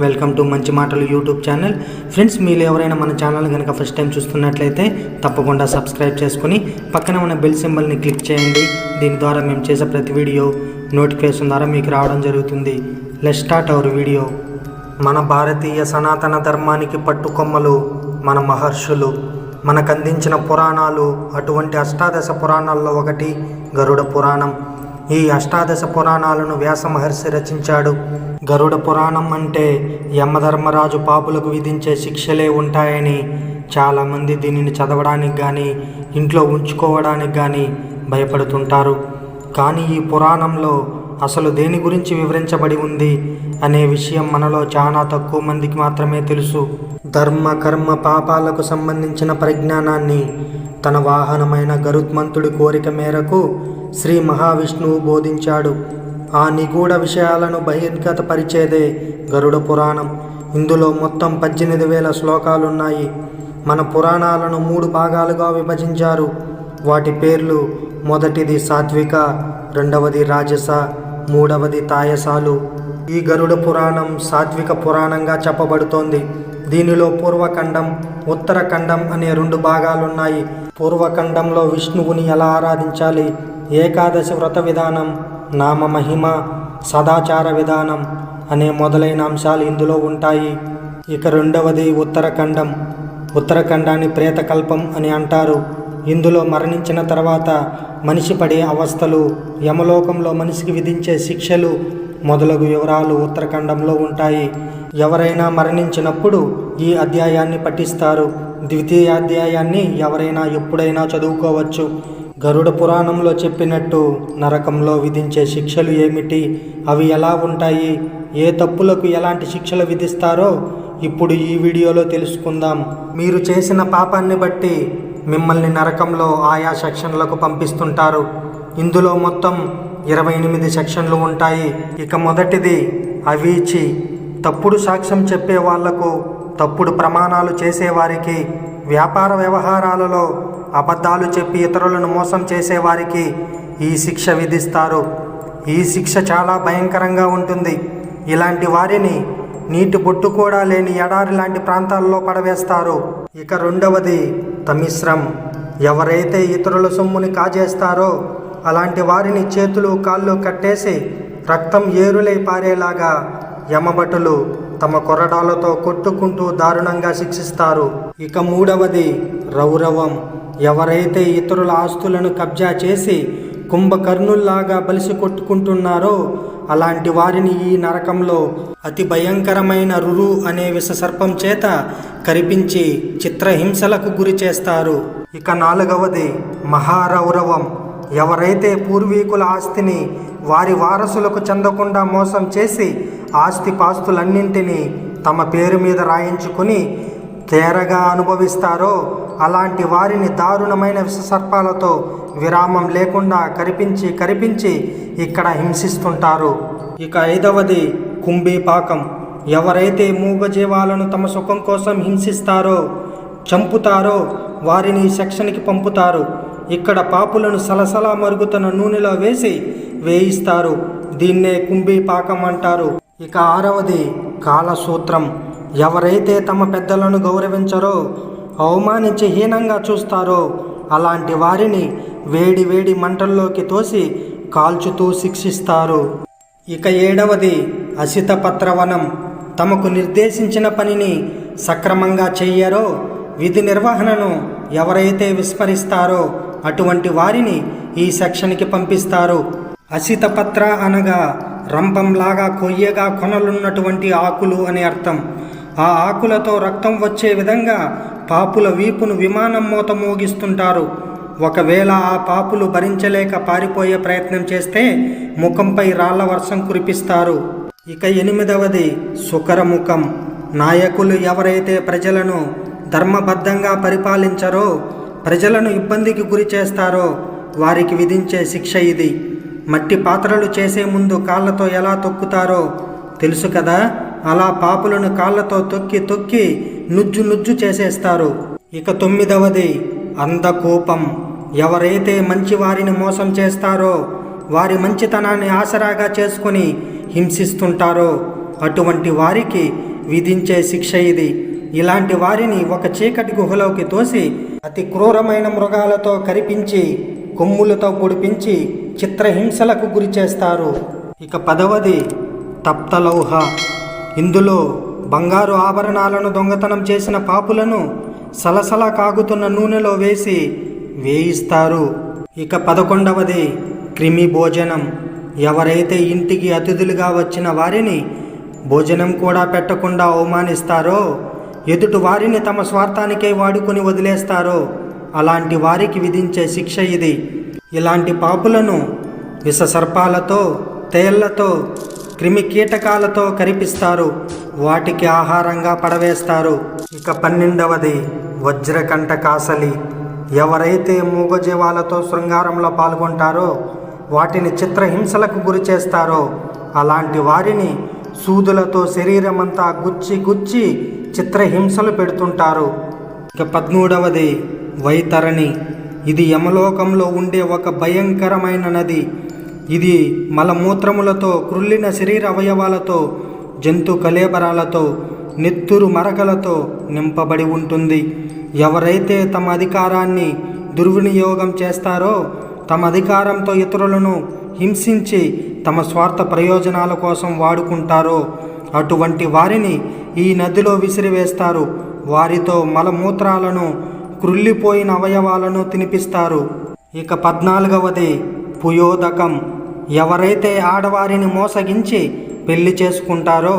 Welcome to మంచి మాటలు YouTube channel. Friends, మీరు ఎవరైనా మన ఛానల్ కనుక ఫస్ట్ టైం చూస్తున్నట్లయితే తప్పకుండా సబ్స్క్రైబ్ చేసుకుని పక్కన ఉన్న బెల్ సింబల్ని క్లిక్ చేయండి. దీని ద్వారా మేము చేసే ప్రతి వీడియో నోటిఫికేషన్ ద్వారా మీకు రావడం జరుగుతుంది. Let's start our video. మన భారతీయ సనాతన ధర్మానికి పట్టుకొమ్మలు మన మహర్షులు, మనకందించిన పురాణాలు. అటువంటి అష్టాదశ పురాణాల్లో ఒకటి గరుడ పురాణం. ఈ అష్టాదశ పురాణాలను వ్యాస మహర్షి రచించాడు. గరుడ పురాణం అంటే యమధర్మరాజు పాపులకు విధించే శిక్షలే ఉంటాయని చాలామంది దీనిని చదవడానికి కానీ ఇంట్లో ఉంచుకోవడానికి కానీ భయపడుతుంటారు. కానీ ఈ పురాణంలో అసలు దేని గురించి వివరించబడి ఉంది అనే విషయం మనలో చాలా తక్కువ మందికి మాత్రమే తెలుసు. ధర్మ కర్మ పాపాలకు సంబంధించిన పరిజ్ఞానాన్ని తన వాహనమైన గరుత్మంతుడి కోరిక మేరకు శ్రీ మహావిష్ణువు బోధించాడు. ఆ నిగూఢ విషయాలను బహిర్గతపరిచేదే గరుడ పురాణం. ఇందులో మొత్తం 18,000 శ్లోకాలున్నాయి. మన పురాణాలను 3 భాగాలుగా విభజించారు. వాటి పేర్లు: మొదటిది సాత్విక, రెండవది రాజస, మూడవది తాయసాలు. ఈ గరుడ పురాణం సాత్విక పురాణంగా చెప్పబడుతోంది. దీనిలో పూర్వఖండం, ఉత్తరఖండం అనే 2 భాగాలున్నాయి. పూర్వఖండంలో విష్ణువుని ఎలా ఆరాధించాలి, ఏకాదశి వ్రత విధానం, నామ మహిమ, సదాచార విధానం అనే మొదలైన అంశాలు ఇందులో ఉంటాయి. ఇక రెండవది ఉత్తరఖండం. ఉత్తరఖండాన్ని ప్రేతకల్పం అని అంటారు. ఇందులో మరణించిన తర్వాత మనిషి పడే అవస్థలు, యమలోకంలో మనిషికి విధించే శిక్షలు మొదలగు వివరాలు ఉత్తరఖండంలో ఉంటాయి. ఎవరైనా మరణించినప్పుడు ఈ అధ్యాయాన్ని పఠిస్తారు. ద్వితీయాధ్యాయాన్ని ఎవరైనా ఎప్పుడైనా చదువుకోవచ్చు. గరుడ పురాణంలో చెప్పినట్టు నరకంలో విధించే శిక్షలు ఏమిటి, అవి ఎలా ఉంటాయి, ఏ తప్పులకు ఎలాంటి శిక్షలు విధిస్తారో ఇప్పుడు ఈ వీడియోలో తెలుసుకుందాం. మీరు చేసిన పాపాన్ని బట్టి మిమ్మల్ని నరకంలో ఆయా సెక్షన్లకు పంపిస్తుంటారు. ఇందులో మొత్తం 28 సెక్షన్లు ఉంటాయి. ఇక మొదటిది అవీచి. తప్పుడు సాక్ష్యం చెప్పే వాళ్లకు, తప్పుడు ప్రమాణాలు చేసేవారికి, వ్యాపార వ్యవహారాలలో అబద్ధాలు చెప్పి ఇతరులను మోసం చేసేవారికి ఈ శిక్ష విధిస్తారు. ఈ శిక్ష చాలా భయంకరంగా ఉంటుంది. ఇలాంటి వారిని నీటి బొట్టు కూడా లేని ఎడారి లాంటి ప్రాంతాల్లో పడవేస్తారు. ఇక రెండవది తమిశ్రం. ఎవరైతే ఇతరుల సొమ్ముని కాజేస్తారో అలాంటి వారిని చేతులు కాళ్ళు కట్టేసి రక్తం ఏరులై పారేలాగా యమభటులు తమ కొరడాలతో కొట్టుకుంటూ దారుణంగా శిక్షిస్తారు. ఇక మూడవది రౌరవం. ఎవరైతే ఇతరుల ఆస్తులను కబ్జా చేసి కుంభకర్ణుల్లాగా బలిసి కొట్టుకుంటున్నారో అలాంటి వారిని ఈ నరకంలో అతి భయంకరమైన రురు అనే విషసర్పం చేత కరిపించి చిత్రహింసలకు గురి చేస్తారు. ఇక నాలుగవది మహారౌరవం. ఎవరైతే పూర్వీకుల ఆస్తిని వారి వారసులకు చెందకుండా మోసం చేసి ఆస్తిపాస్తులన్నింటినీ తమ పేరు మీద రాయించుకుని తేరగా అనుభవిస్తారో అలాంటి వారిని దారుణమైన విషసర్పాలతో విరామం లేకుండా కరిపించి ఇక్కడ హింసిస్తుంటారు. ఇక ఐదవది కుంభీపాకం. ఎవరైతే మూగజీవాలను తమ సుఖం కోసం హింసిస్తారో, చంపుతారో వారిని ఈ సెక్షన్కి పంపుతారు. ఇక్కడ పాపులను సలసలా మరుగుతున్న నూనెలో వేసి వేయిస్తారు. దీన్నే కుంభీపాకం అంటారు. ఇక ఆరవది కాలసూత్రం. ఎవరైతే తమ పెద్దలను గౌరవించరో, అవమానించి హీనంగా చూస్తారో అలాంటి వారిని వేడి వేడి మంటల్లోకి తోసి కాల్చుతూ శిక్షిస్తారు. ఇక ఏడవది అసితపత్రవనం. తమకు నిర్దేశించిన పనిని సక్రమంగా చెయ్యరో, విధి నిర్వహణను ఎవరైతే విస్మరిస్తారో అటువంటి వారిని ఈ సెక్షన్కి పంపిస్తారు. అసితపత్ర అనగా రంపంలాగా కొయ్యగా కొనలున్నటువంటి ఆకులు అని అర్థం. ఆ ఆకులతో రక్తం వచ్చే విధంగా పాపుల వీపును విమానం మోత మోగిస్తుంటారు. ఒకవేళ ఆ పాపులు భరించలేక పారిపోయే ప్రయత్నం చేస్తే ముఖంపై రాళ్ల వర్షం కురిపిస్తారు. ఇక ఎనిమిదవది సుకరముఖం. నాయకులు ఎవరైతే ప్రజలను ధర్మబద్ధంగా పరిపాలించరో, ప్రజలను ఇబ్బందికి గురి చేస్తారో వారికి విధించే శిక్ష ఇది. మట్టి పాత్రలు చేసే ముందు కాళ్ళతో ఎలా తొక్కుతారో తెలుసు కదా, అలా పాపులను కాళ్ళతో తొక్కి నుజ్జు చేసేస్తారు. ఇక 9వది అంధకోపం. ఎవరైతే మంచివారిని మోసం చేస్తారో, వారి మంచితనాన్ని ఆసరాగా చేసుకుని హింసిస్తుంటారో అటువంటి వారికి విధించే శిక్ష ఇది. ఇలాంటి వారిని ఒక చీకటి గుహలోకి తోసి అతి క్రూరమైన మృగాలతో కరిపించి కొమ్ములతో పొడిపించి చిత్రహింసలకు గురి చేస్తారు. ఇక 10వది తప్తలౌహ. ఇందులో బంగారు ఆభరణాలను దొంగతనం చేసిన పాపులను సలసల కాగుతున్న నూనెలో వేసి వేయిస్తారు. ఇక 11వది క్రిమి భోజనం. ఎవరైతే ఇంటికి అతిథులుగా వచ్చిన వారిని భోజనం కూడా పెట్టకుండా అవమానిస్తారో, ఎదుటి వారిని తమ స్వార్థానికే వాడుకొని వదిలేస్తారో అలాంటి వారికి విధించే శిక్ష ఇది. ఇలాంటి పాపులను విషసర్పాలతో, తేళ్లతో, క్రిమి కీటకాలతో కరిపిస్తారు. వాటికి ఆహారంగా పడవేస్తారు. ఇక 12వది వజ్రకంఠకాసలి. ఎవరైతే మూగజీవాలతో శృంగారంలో పాల్గొంటారో వాటిని చిత్రహింసలకు గురి చేస్తారో అలాంటి వారిని సూదులతో శరీరమంతా గుచ్చి గుచ్చి చిత్రహింసలు పెడుతుంటారు. ఇక 13వది వైతరణి. ఇది యమలోకంలో ఉండే ఒక భయంకరమైన నది. ఇది మలమూత్రములతో, క్రుల్లిన శరీర అవయవాలతో, జంతు కళేబరాలతో, నెత్తురు మరకలతో నింపబడి ఉంటుంది. ఎవరైతే తమ అధికారాన్ని దుర్వినియోగం చేస్తారో, తమ అధికారంతో ఇతరులను హింసించి తమ స్వార్థ ప్రయోజనాల కోసం వాడుకుంటారో అటువంటి వారిని ఈ నదిలో విసిరివేస్తారు. వారితో మలమూత్రాలను, క్రుల్లిపోయిన అవయవాలను తినిపిస్తారు. ఇక 14వది పుయోదకం. ఎవరైతే ఆడవారిని మోసగించి పెళ్లి చేసుకుంటారో,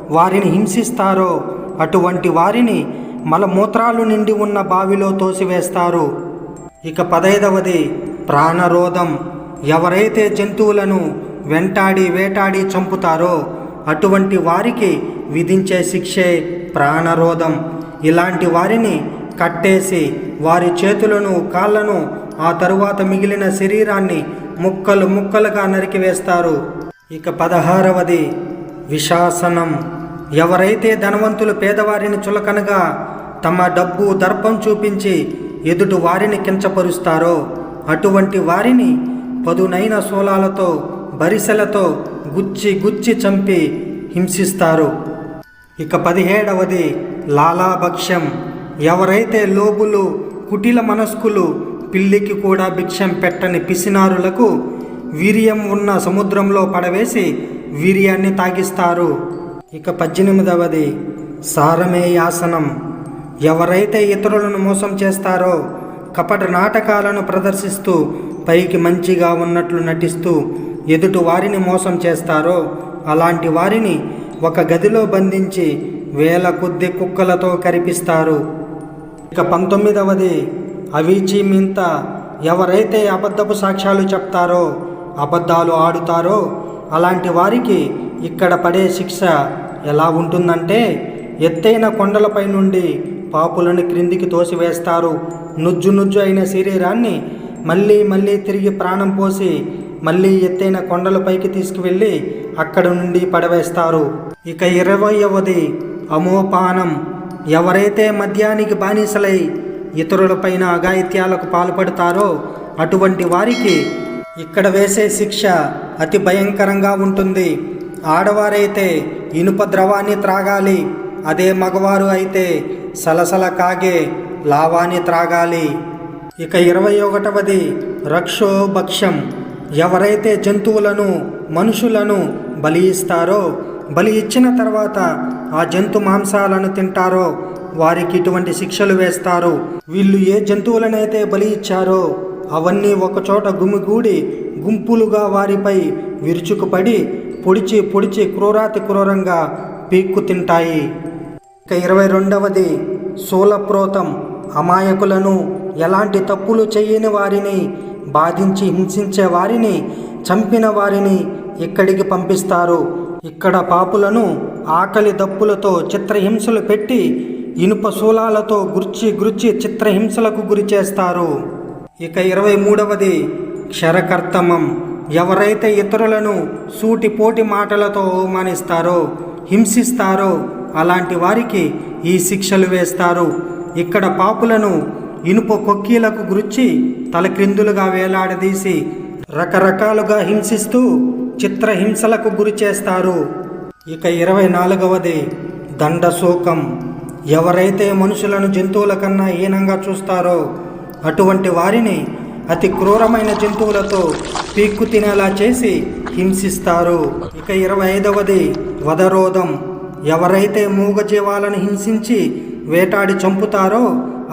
వారిని హింసిస్తారో అటువంటి వారిని మలమూత్రాలు నిండి ఉన్న బావిలో తోసివేస్తారు. ఇక 15వది ప్రాణరోధం. ఎవరైతే జంతువులను వెంటాడి వేటాడి చంపుతారో అటువంటి వారికి విధించే శిక్షే ప్రాణరోధం. ఇలాంటి వారిని కట్టేసి వారి చేతులను, కాళ్ళను, ఆ తరువాత మిగిలిన శరీరాన్ని ముక్కలు ముక్కలుగా నరికివేస్తారు. ఇక 16వది విశాసనం. ఎవరైతే ధనవంతులు పేదవారిని చులకనగా తమ డబ్బు దర్పం చూపించి ఎదుటి వారిని కించపరుస్తారో అటువంటి వారిని పదునైన శూలాలతో, బరిసెలతో గుచ్చి గుచ్చి చంపి హింసిస్తారు. ఇక 17వది లాలాభక్ష్యం. ఎవరైతే లోబులు, కుటిల మనస్కులు, పిల్లికి కూడా భిక్షం పెట్టని పిసినారులకు వీర్యం ఉన్న సముద్రంలో పడవేసి వీర్యాన్ని తాగిస్తారు. ఇక 18వది సారమేయాసనం. ఎవరైతే ఇతరులను మోసం చేస్తారో, కపట నాటకాలను ప్రదర్శిస్తూ పైకి మంచిగా ఉన్నట్లు నటిస్తూ ఎదుటి వారిని మోసం చేస్తారో అలాంటి వారిని ఒక గదిలో బంధించి వేల కొద్ది కుక్కలతో కరిపిస్తారు. ఇక 19వది అవీచీమింత. ఎవరైతే అబద్ధపు సాక్ష్యాలు చెప్తారో, అబద్ధాలు ఆడుతారో అలాంటి వారికి ఇక్కడ పడే శిక్ష ఎలా ఉంటుందంటే, ఎత్తైన కొండలపై నుండి పాపులను క్రిందికి తోసివేస్తారు. నుజ్జు నుజ్జు అయిన శరీరాన్ని మళ్ళీ మళ్ళీ తిరిగి ప్రాణం పోసి మళ్ళీ ఎత్తైన కొండలపైకి తీసుకువెళ్ళి అక్కడ నుండి పడవేస్తారు. ఇక 20వది అమోపానం. ఎవరైతే మద్యానికి బానిసలై ఇతరులపైన అఘాయిత్యాలకు పాల్పడతారో అటువంటి వారికి ఇక్కడ వేసే శిక్ష అతి భయంకరంగా ఉంటుంది. ఆడవారైతే ఇనుప ద్రవాన్ని త్రాగాలి. అదే మగవారు అయితే సలసల కాగే లావాన్ని త్రాగాలి. ఇక 21వది రక్షోభక్ష్యం. ఎవరైతే జంతువులను, మనుషులను బలి ఇస్తారో, బలి ఇచ్చిన తర్వాత ఆ జంతు మాంసాలను తింటారో వారికి ఇటువంటి శిక్షలు వేస్తారు. వీళ్ళు ఏ జంతువులనైతే బలి ఇచ్చారో అవన్నీ ఒకచోట గుమిగూడి గుంపులుగా వారిపై విరుచుకుపడి పొడిచి పొడిచి క్రూరాతి క్రూరంగా పీక్కు తింటాయి. ఇక 22వది శూలప్రోతం. అమాయకులను, ఎలాంటి తప్పులు చేయని వారిని బాధించి హింసించే వారిని, చంపిన వారిని ఇక్కడికి పంపిస్తారు. ఇక్కడ పాపులను ఆకలి దప్పులతో చిత్రహింసలు పెట్టి ఇనుప శూలాలతో గుర్చి గుర్చి చిత్రహింసలకు గురి చేస్తారు. ఇక 23వది క్షరకర్తమం. ఎవరైతే ఇతరులను సూటిపోటి మాటలతో అవమానిస్తారో, హింసిస్తారో అలాంటి వారికి ఈ శిక్షలు వేస్తారు. ఇక్కడ పాపులను ఇనుప కొక్కీలకు గురించి తలక్రిందులుగా వేలాడదీసి రకరకాలుగా హింసిస్తూ చిత్రహింసలకు గురి చేస్తారు. ఇక 24వది దండశూకం. ఎవరైతే మనుషులను జంతువుల కన్నా హీనంగా చూస్తారో అటువంటి వారిని అతి క్రూరమైన జంతువులతో పీక్కు తినేలా చేసి హింసిస్తారు. ఇక 25వది వధరోధం. ఎవరైతే మూగజీవాలను హింసించి వేటాడి చంపుతారో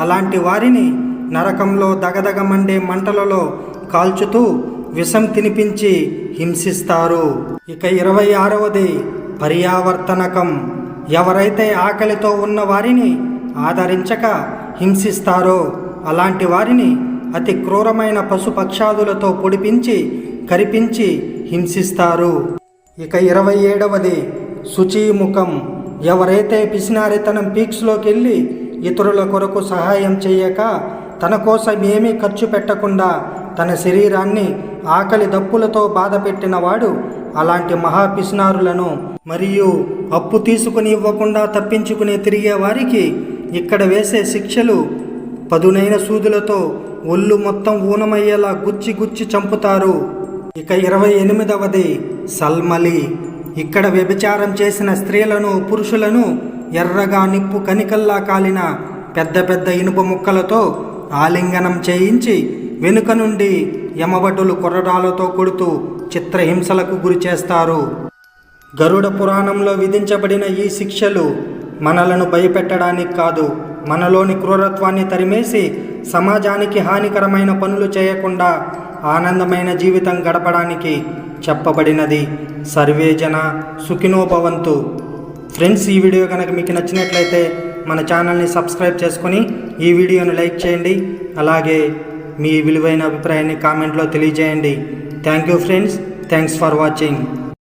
అలాంటి వారిని నరకంలో దగదగ మండే మంటలలో కాల్చుతూ విషం తినిపించి హింసిస్తారు. ఇక 26వది పర్యావర్తనకం. ఎవరైతే ఆకలితో ఉన్న వారిని ఆదరించక హింసిస్తారో అలాంటి వారిని అతి క్రూరమైన పశుపక్షాదులతో పొడిపించి కరిపించి హింసిస్తారు. ఇక 27వది శుచీముఖం. ఎవరైతే పిసినారితనం పీక్స్లోకి వెళ్ళి ఇతరుల కొరకు సహాయం చేయక తన కోసం ఏమీ ఖర్చు పెట్టకుండా తన శరీరాన్ని ఆకలి దప్పులతో బాధ పెట్టినవాడు అలాంటి మహాపిసినారులను మరియు అప్పు తీసుకుని ఇవ్వకుండా తప్పించుకుని తిరిగే వారికి ఇక్కడ వేసే శిక్షలు పదునైన సూదులతో ఒళ్ళు మొత్తం ఊనమయ్యేలా గుచ్చి గుచ్చి చంపుతారు. ఇక 28వది సల్మలి. ఇక్కడ వ్యభిచారం చేసిన స్త్రీలను పురుషులను ఎర్రగా నిప్పు కనికల్లా కాలిన పెద్ద పెద్ద ఇనుప ముక్కలతో ఆలింగనం చేయించి వెనుక నుండి యమభటులు కొరడాలతో కొడుతూ చిత్రహింసలకు గురి చేస్తారు. గరుడ పురాణంలో విధించబడిన ఈ శిక్షలు మనలను భయపెట్టడానికి కాదు, మనలోని క్రూరత్వాన్ని తరిమేసి సమాజానికి హానికరమైన పనులు చేయకుండా ఆనందమైన జీవితం గడపడానికి చెప్పబడినది. సర్వే జన సుఖినో భవంతు. ఫ్రెండ్స్, ఈ వీడియో కనుక మీకు నచ్చినట్లయితే మన ఛానల్ని సబ్స్క్రైబ్ చేసుకొని ఈ వీడియోను లైక్ చేయండి. అలాగే మీ విలువైన అభిప్రాయాన్ని కామెంట్లో తెలియజేయండి. Thank you friends. Thanks for watching.